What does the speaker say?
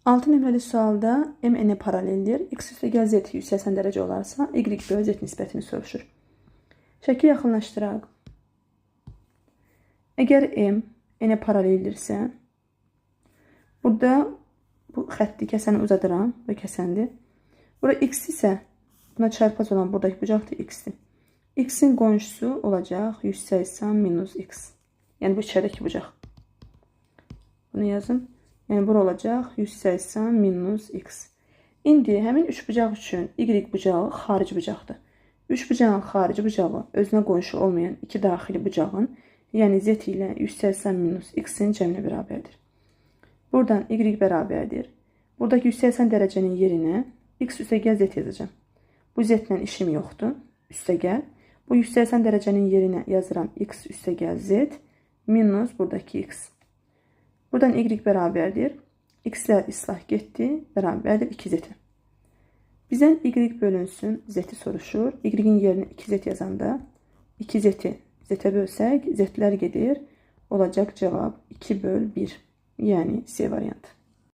6 nömrəli sualda m n-ə paraleldir. X üstə gəl z 180 dərəcə olarsa, y böl z nisbətini soruşur. Şəkli yaxınlaşdıraq. Əgər m n-ə paraleldirsə, burada bu xətti kəsəni uzadıram və kəsəndir. Burada x isə buna çarpaz olan buradakı bucaqdır x-dir. X-in qonşusu olacaq 180 minus x. Yəni bu içəridəki bucaq. Bunu yazın. Yəni bura olacaq 180 minus x. İndi həmin üç bucaq üçün y bucağı xarici bucaqdır. Üç bucağın xarici bucağı özünə qonşu olmayan iki daxili bucağın, yəni z ilə 180 minus x-in cəminə bərabərdir. Buradan y bərabərdir. Buradakı 180 dərəcənin yerinə x üstə gəl z yazacağım. Bu z-lə işim yoxdur. Üstə gəl. Bu 180 dərəcənin yerinə yazıram x üstə gəl z minus buradakı x. Buradan y bərabərdir. X-lər islah getdi. Bərabərdir 2z. Bizdən y bölünsün z-i soruşur. Y-in yerinə 2z yazanda 2z-i z-ə bölsək z-lər gedir. Olacaq cavab 2 böl 1. Yəni C variantı.